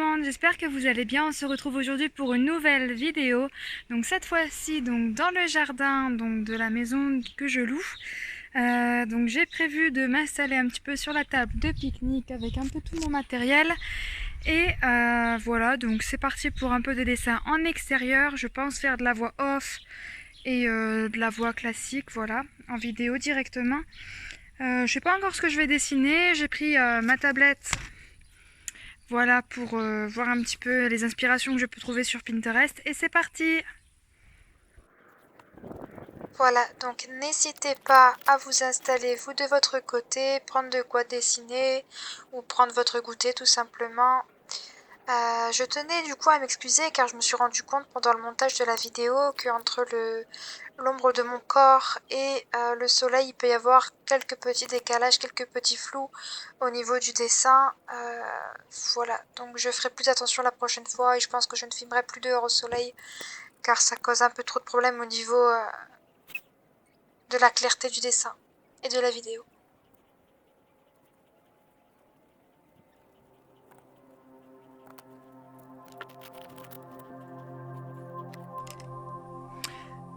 monde, j'espère que vous allez bien. On se retrouve aujourd'hui pour une nouvelle vidéo. Donc cette fois-ci dans le jardin de la maison que je loue. Donc j'ai prévu de m'installer un petit peu sur la table de pique-nique avec un peu tout mon matériel. Et voilà, donc c'est parti pour un peu de dessin en extérieur. Je pense faire de la voix off et de la voix classique, voilà, en vidéo directement. Je sais pas encore ce que je vais dessiner. J'ai pris ma tablette. Voilà pour voir un petit peu les inspirations que je peux trouver sur Pinterest. Et c'est parti! Voilà, donc n'hésitez pas à vous installer vous de votre côté, prendre de quoi dessiner ou prendre votre goûter tout simplement. Je tenais du coup à m'excuser car je me suis rendu compte pendant le montage de la vidéo qu'entre l'ombre de mon corps et le soleil, il peut y avoir quelques petits décalages, quelques petits flous au niveau du dessin. Voilà, donc je ferai plus attention la prochaine fois et je pense que je ne filmerai plus dehors au soleil car ça cause un peu trop de problèmes au niveau de la clarté du dessin et de la vidéo.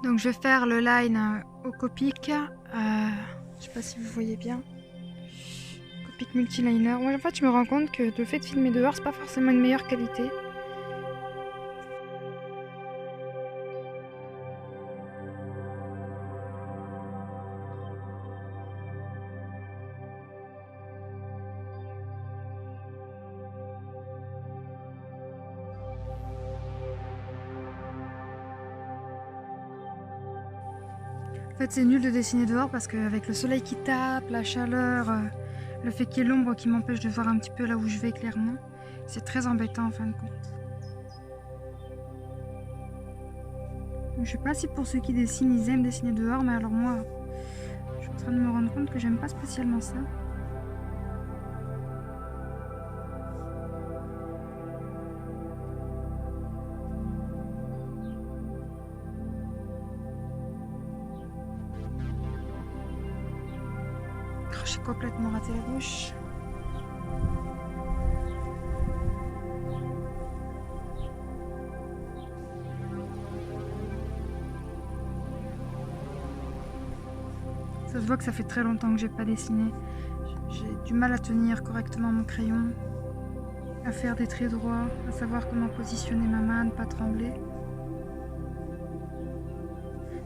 Donc je vais faire le line au Copic. Je sais pas si vous voyez bien. Copic multiliner. Moi en fait je me rends compte que le fait de filmer dehors c'est pas forcément une meilleure qualité. En fait c'est nul de dessiner dehors parce qu'avec le soleil qui tape, la chaleur, le fait qu'il y ait l'ombre qui m'empêche de voir un petit peu là où je vais clairement, c'est très embêtant en fin de compte. Donc, je sais pas si pour ceux qui dessinent ils aiment dessiner dehors, mais alors moi je suis en train de me rendre compte que j'aime pas spécialement ça. Oh, j'ai complètement raté la bouche. Ça se voit que ça fait très longtemps que j'ai pas dessiné. J'ai du mal à tenir correctement mon crayon, à faire des traits droits, à savoir comment positionner ma main, ne pas trembler.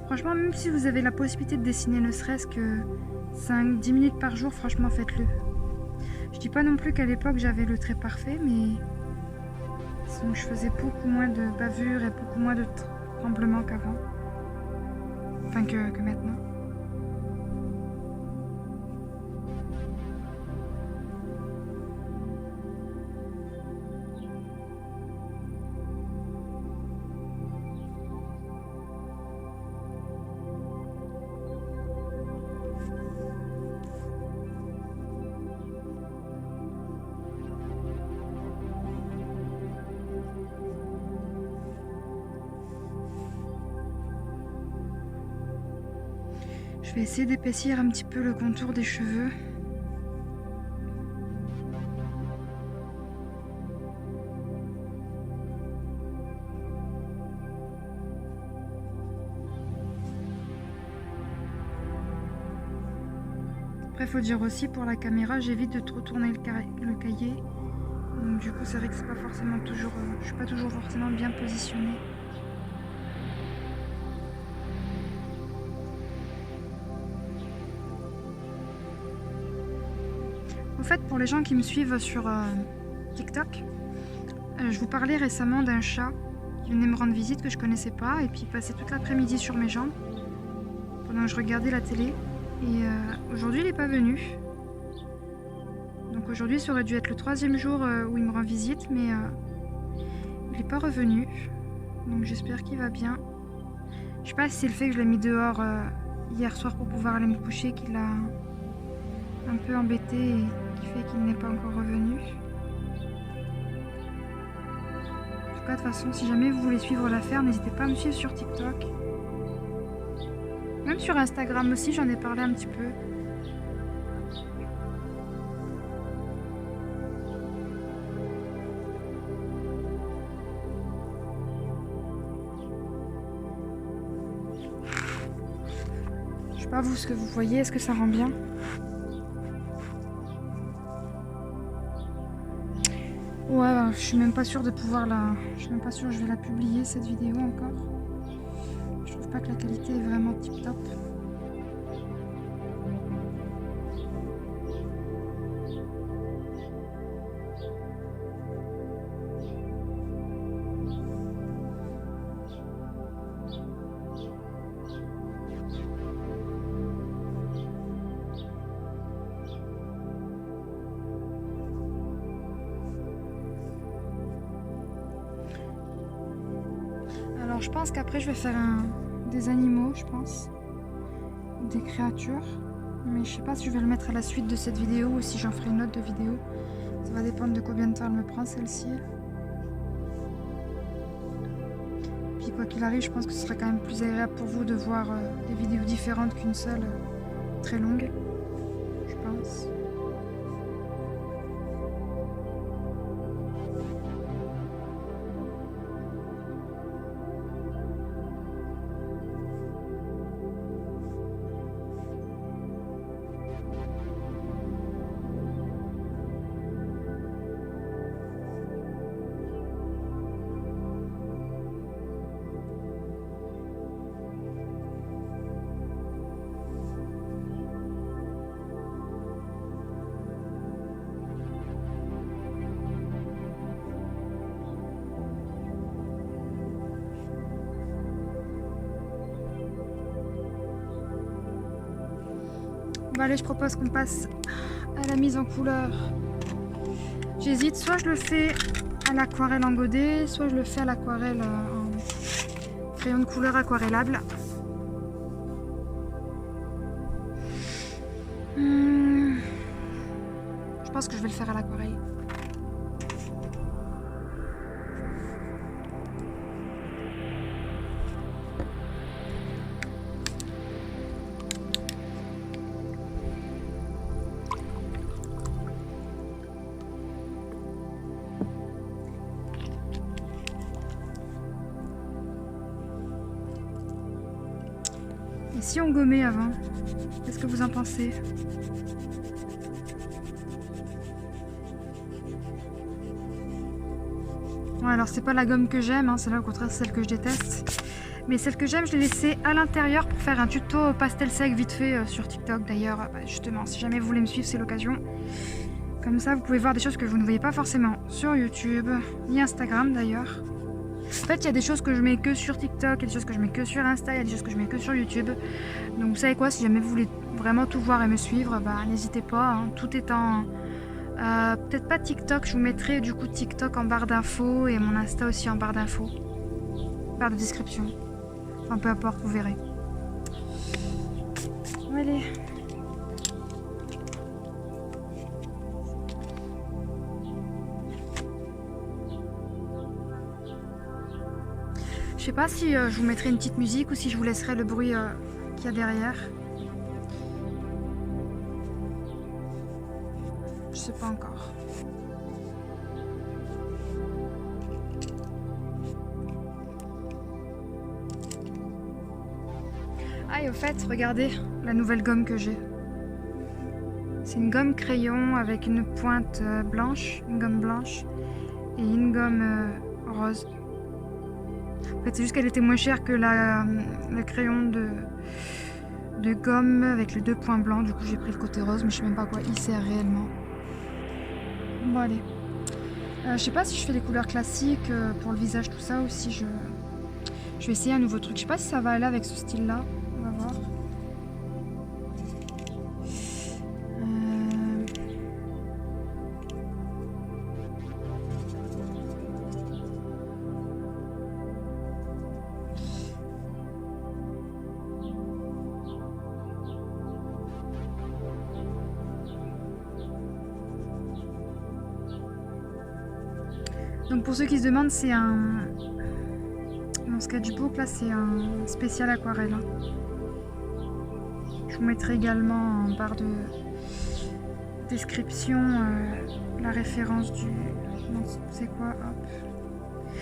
Franchement, même si vous avez la possibilité de dessiner ne serait-ce que 5-10 minutes par jour, franchement faites-le. Je dis pas non plus qu'à l'époque j'avais le trait parfait, mais je faisais beaucoup moins de bavures et beaucoup moins de tremblements qu'avant. Enfin que maintenant. Je vais essayer d'épaissir un petit peu le contour des cheveux. Après, il faut dire aussi pour la caméra, j'évite de trop tourner le cahier. Donc du coup, c'est vrai que c'est pas forcément toujours, je suis pas toujours forcément bien positionnée. En fait, pour les gens qui me suivent sur TikTok, je vous parlais récemment d'un chat qui venait me rendre visite que je connaissais pas et puis il passait toute l'après-midi sur mes jambes pendant que je regardais la télé. Et aujourd'hui, il n'est pas venu. Donc aujourd'hui, ça aurait dû être le 3e jour où il me rend visite, mais il n'est pas revenu. Donc j'espère qu'il va bien. Je sais pas si c'est le fait que je l'ai mis dehors hier soir pour pouvoir aller me coucher qui l'a un peu embêté et qui fait qu'il n'est pas encore revenu. En tout cas, de toute façon, si jamais vous voulez suivre l'affaire, n'hésitez pas à me suivre sur TikTok. Même sur Instagram aussi, j'en ai parlé un petit peu. sais pas vous ce que vous voyez, est-ce que ça rend bien? Ouais, je suis même pas sûre de pouvoir la... Je suis même pas sûre que je vais la publier cette vidéo encore. Je trouve pas que la qualité est vraiment tip top. Alors je pense qu'après je vais faire des animaux, je pense. Des créatures. Mais je sais pas si je vais le mettre à la suite de cette vidéo ou si j'en ferai une autre de vidéo. Ça va dépendre de combien de temps elle me prend celle-ci. Puis quoi qu'il arrive, je pense que ce sera quand même plus agréable pour vous de voir des vidéos différentes qu'une seule très longue. Je pense. Bon allez, je propose qu'on passe à la mise en couleur. J'hésite, soit je le fais à l'aquarelle en godet, soit je le fais à l'aquarelle en crayon de couleur aquarellable. Je pense que je vais le faire à l'aquarelle. Et si on gommait avant? Qu'est-ce que vous en pensez? Ouais, alors c'est pas la gomme que j'aime, hein, c'est là au contraire celle que je déteste. Mais celle que j'aime, je l'ai laissée à l'intérieur pour faire un tuto pastel sec vite fait sur TikTok. D'ailleurs, justement, si jamais vous voulez me suivre, c'est l'occasion. Comme ça, vous pouvez voir des choses que vous ne voyez pas forcément sur YouTube, ni Instagram d'ailleurs. En fait, il y a des choses que je mets que sur TikTok, il y a des choses que je mets que sur Insta, il y a des choses que je mets que sur YouTube. Donc vous savez quoi, si jamais vous voulez vraiment tout voir et me suivre, bah n'hésitez pas, hein, tout est en... peut-être pas TikTok, je vous mettrai du coup TikTok en barre d'infos et mon Insta aussi en barre d'infos. Barre de description. Enfin peu importe, vous verrez. Allez. Je sais pas si je vous mettrai une petite musique ou si je vous laisserai le bruit qu'il y a derrière. Je sais pas encore. Ah et au fait, regardez la nouvelle gomme que j'ai. C'est une gomme crayon avec une pointe blanche, une gomme blanche et une gomme rose. En fait, c'est juste qu'elle était moins chère que le crayon de gomme avec les deux points blancs. Du coup, j'ai pris le côté rose, mais je sais même pas à quoi il sert réellement. Bon, allez. Je sais pas si je fais des couleurs classiques pour le visage, tout ça, ou si je vais essayer un nouveau truc. Je sais pas si ça va aller avec ce style-là. On va voir. Donc pour ceux qui se demandent, c'est un... Mon sketchbook là, c'est un spécial aquarelle. Je vous mettrai également en barre de description la référence du... C'est quoi? Hop.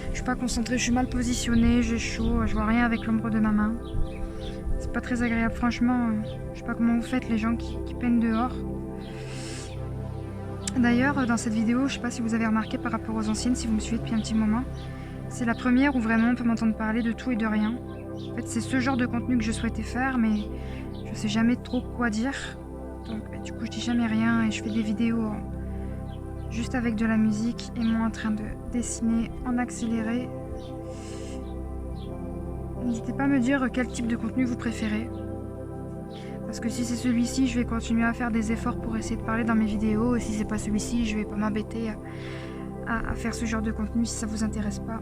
Je suis pas concentrée, je suis mal positionnée, j'ai chaud, je vois rien avec l'ombre de ma main. C'est pas très agréable, franchement. Je sais pas comment vous faites, les gens qui peignent dehors. D'ailleurs, dans cette vidéo, je sais pas si vous avez remarqué par rapport aux anciennes, si vous me suivez depuis un petit moment, c'est la première où vraiment on peut m'entendre parler de tout et de rien. En fait, c'est ce genre de contenu que je souhaitais faire, mais je sais jamais trop quoi dire. Donc, du coup, je dis jamais rien et je fais des vidéos juste avec de la musique et moi en train de dessiner en accéléré. N'hésitez pas à me dire quel type de contenu vous préférez. Parce que si c'est celui-ci, je vais continuer à faire des efforts pour essayer de parler dans mes vidéos. Et si c'est pas celui-ci, je vais pas m'embêter à faire ce genre de contenu si ça vous intéresse pas.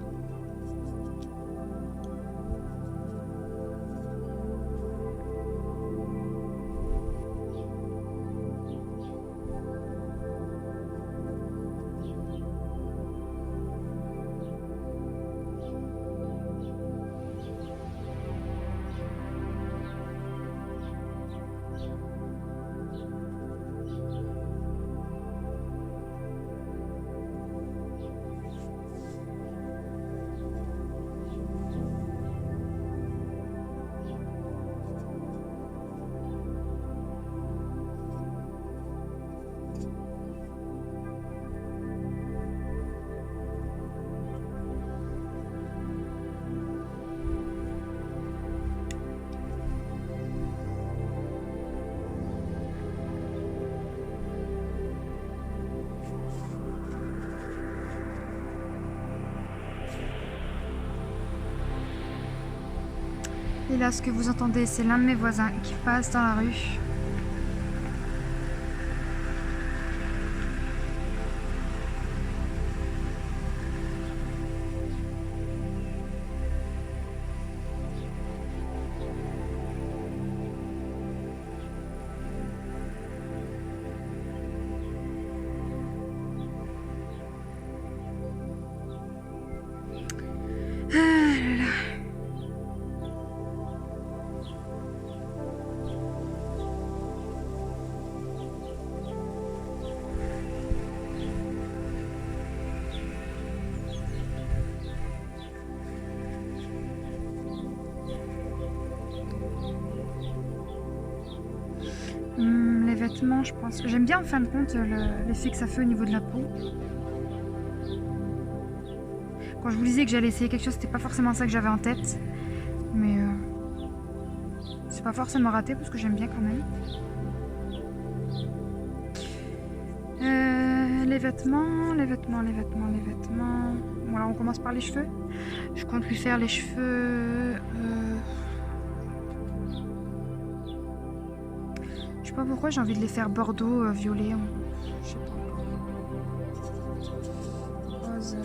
Et là, ce que vous entendez, c'est l'un de mes voisins qui passe dans la rue. Ah là là. Les vêtements, je pense. J'aime bien en fin de compte l'effet que ça fait au niveau de la peau. Quand je vous disais que j'allais essayer quelque chose, c'était pas forcément ça que j'avais en tête. Mais c'est pas forcément raté parce que j'aime bien quand même. Les vêtements, les vêtements, les vêtements, les vêtements. Bon, alors on commence par les cheveux. Je compte lui faire les cheveux. Je sais pas pourquoi j'ai envie de les faire bordeaux, violet. Je sais pas encore. Rose.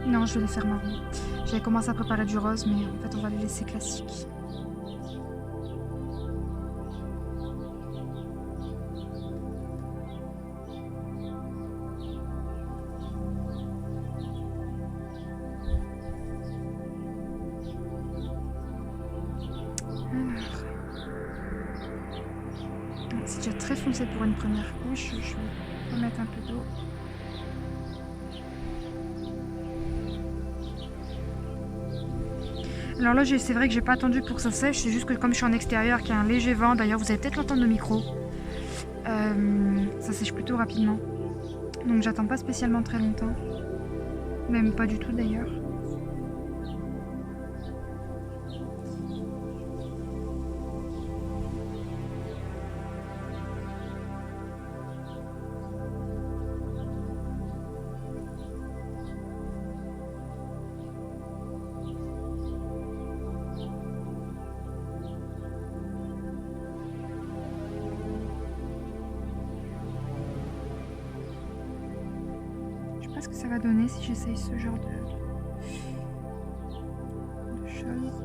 Non, je vais les faire marron. J'avais commencé à préparer du rose, mais en fait, on va les laisser classiques. C'est déjà très foncé pour une première couche. Je vais remettre un peu d'eau. Alors là, c'est vrai que j'ai pas attendu pour que ça sèche. C'est juste que comme je suis en extérieur, qu'il y a un léger vent. D'ailleurs, vous allez peut-être l'entendre au micro. Ça sèche plutôt rapidement. Donc j'attends pas spécialement très longtemps. Même pas du tout d'ailleurs. Je sais pas ce que ça va donner si j'essaye ce genre de choses.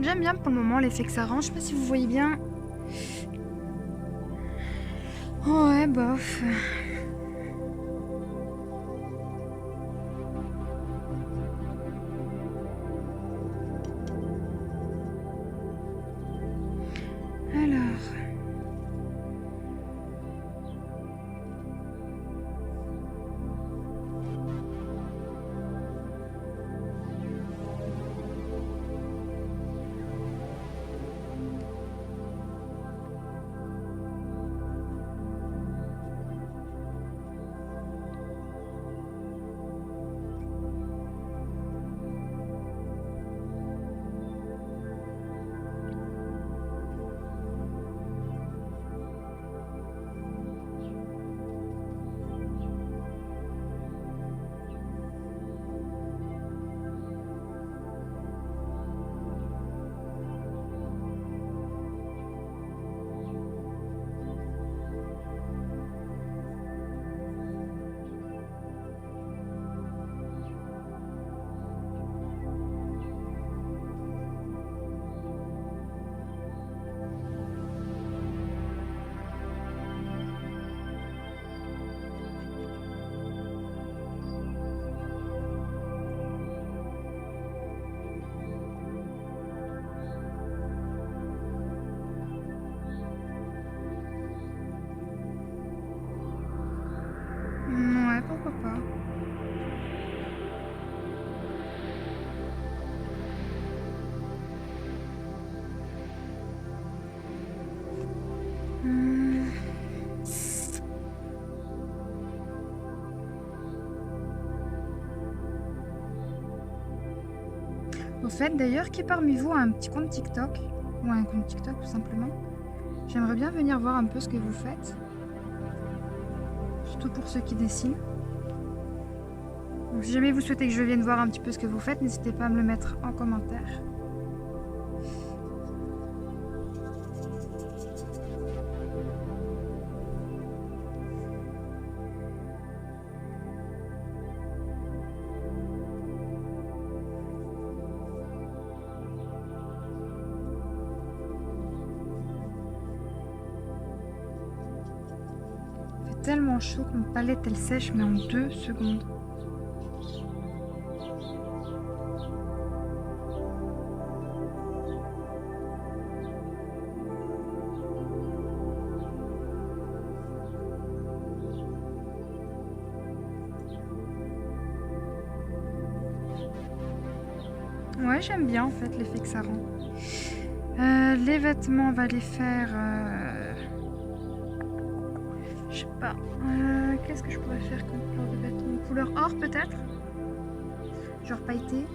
J'aime bien pour le moment l'effet que ça rend. Je sais pas si vous voyez bien. Oh ouais, bof. Alors. Ouais, pourquoi pas. Au fait, d'ailleurs, qui parmi vous a un petit compte TikTok? Ou un compte TikTok, tout simplement. J'aimerais bien venir voir un peu ce que vous faites. Surtout pour ceux qui dessinent. Donc, si jamais vous souhaitez que je vienne voir un petit peu ce que vous faites, n'hésitez pas à me le mettre en commentaire. Il fait tellement chaud que ma palette elle sèche mais en 2 secondes. Ouais, j'aime bien en fait l'effet que ça rend. Les vêtements, on va les faire... Je sais pas. Qu'est-ce que je pourrais faire comme couleur de vêtements? Couleur or peut-être? Genre pailleté?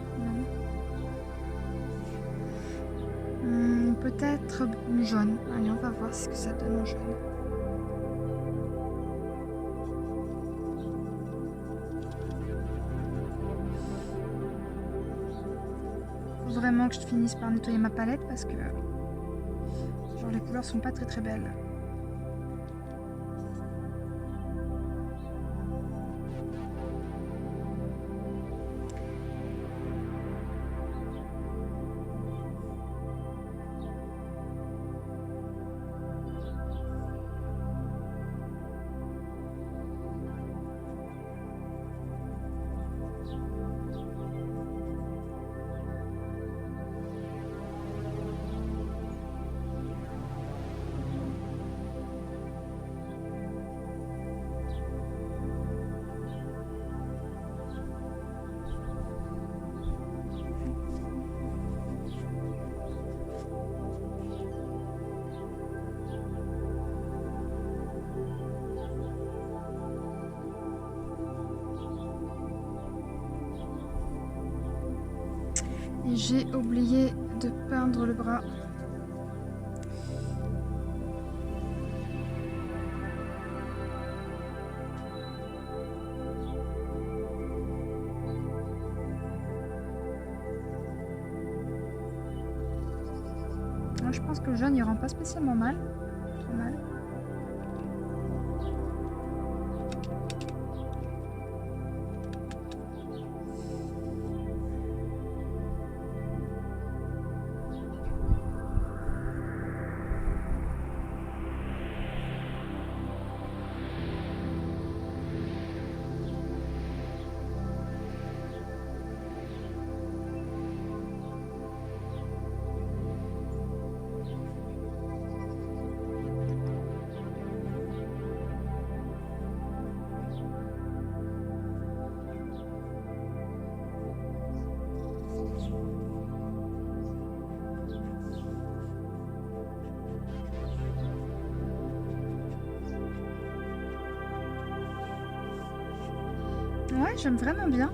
Non. Peut-être jaune. Allez, on va voir ce que ça donne en jaune. Faut vraiment que je finisse par nettoyer ma palette parce que genre les couleurs sont pas très très belles. Et j'ai oublié de peindre le bras. Moi, je pense que le jaune il rend pas spécialement mal. Trop mal. Ouais, j'aime vraiment bien.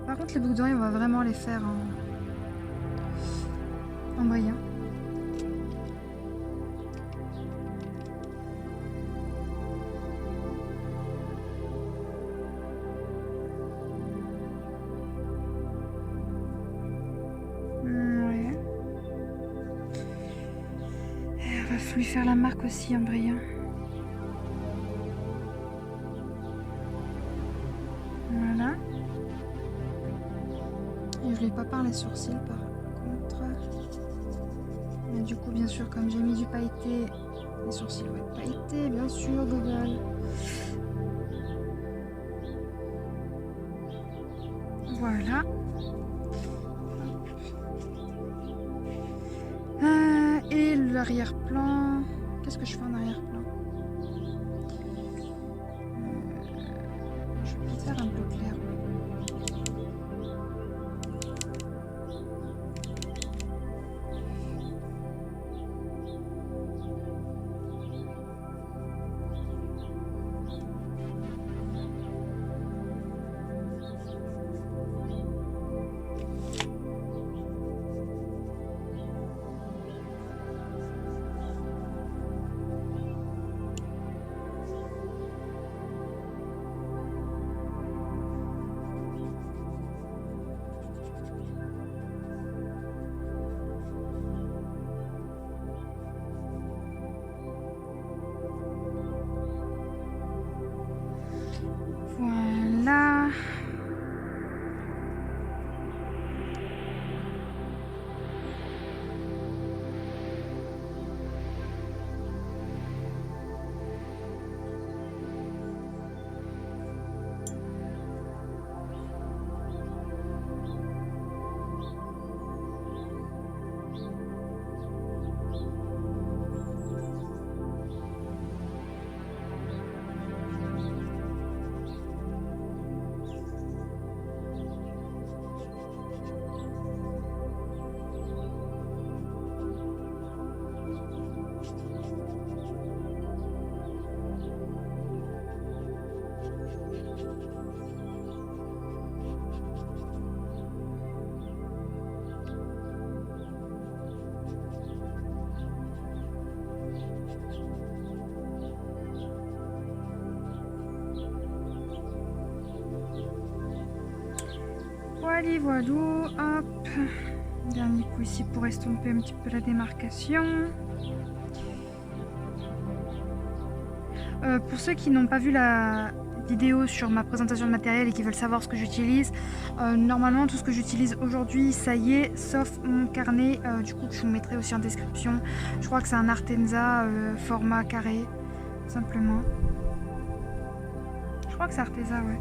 Par contre, les boucles d'oreilles, on va vraiment les faire en brillant. Ouais. Et on va lui faire la marque aussi en brillant. Voilà. Et je lui ai pas peint les sourcils par contre. Et du coup, bien sûr, comme j'ai mis du pailleté, les sourcils vont être pailletés, bien sûr, Google. Voilà. Et l'arrière-plan. Qu'est-ce que je fais en arrière-plan? Je vais peut-être faire un bleu clair. Voilà. Voilà, voilou, hop. Dernier coup ici pour estomper un petit peu la démarcation. Pour ceux qui n'ont pas vu la vidéo sur ma présentation de matériel et qui veulent savoir ce que j'utilise, normalement tout ce que j'utilise aujourd'hui, ça y est, sauf mon carnet, du coup que je vous mettrai aussi en description. Je crois que c'est un Artenza format carré, simplement. Je crois que c'est Arteza, ouais.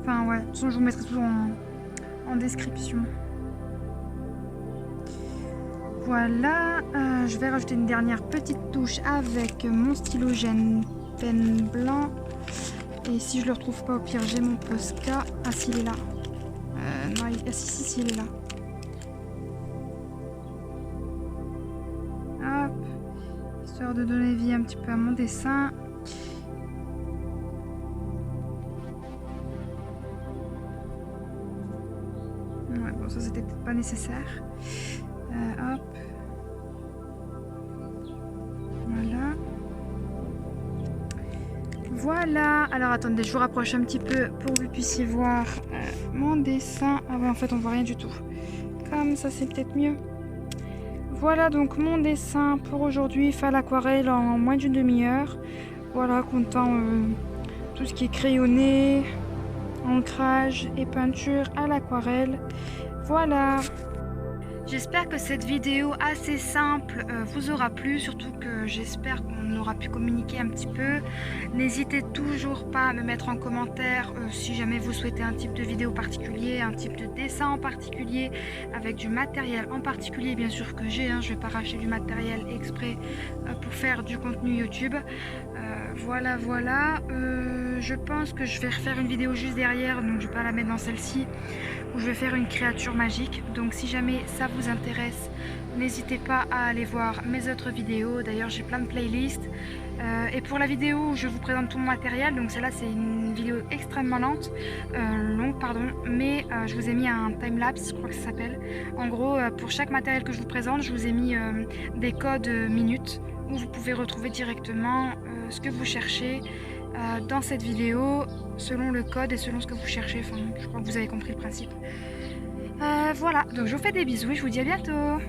Enfin ouais, de toute façon je vous mettrai tout en description. Voilà, je vais rajouter une dernière petite touche avec mon stylogène pen blanc. Et si je le retrouve pas, au pire j'ai mon Posca. Ah si, il est là. Non, si, il est là. Hop, histoire de donner vie un petit peu à mon dessin. Ouais, bon, ça c'était peut-être pas nécessaire. Hop. Voilà. Voilà. Alors attendez, je vous rapproche un petit peu pour que vous puissiez voir mon dessin. Ah ouais, en fait on voit rien du tout. Comme ça c'est peut-être mieux. Voilà donc mon dessin pour aujourd'hui, fait à l'aquarelle en moins d'une demi-heure. Voilà, comptant tout ce qui est crayonné, ancrage et peinture à l'aquarelle. Voilà. J'espère que cette vidéo assez simple vous aura plu, surtout que j'espère qu'on aura pu communiquer un petit peu. N'hésitez toujours pas à me mettre en commentaire si jamais vous souhaitez un type de vidéo particulier, un type de dessin en particulier, avec du matériel en particulier bien sûr que j'ai, je vais pas racheter du matériel exprès pour faire du contenu YouTube. Voilà. je pense que je vais refaire une vidéo juste derrière, donc je vais pas la mettre dans celle-ci, où je vais faire une créature magique. Donc si jamais ça vous intéresse, n'hésitez pas à aller voir mes autres vidéos. D'ailleurs j'ai plein de playlists. Et pour la vidéo où je vous présente tout mon matériel, donc celle-là c'est une vidéo extrêmement longue pardon, mais je vous ai mis un timelapse, je crois que ça s'appelle. En gros, pour chaque matériel que je vous présente, je vous ai mis des codes minutes où vous pouvez retrouver directement ce que vous cherchez dans cette vidéo, selon le code et selon ce que vous cherchez. Enfin, je crois que vous avez compris le principe. Voilà, donc je vous fais des bisous et je vous dis à bientôt.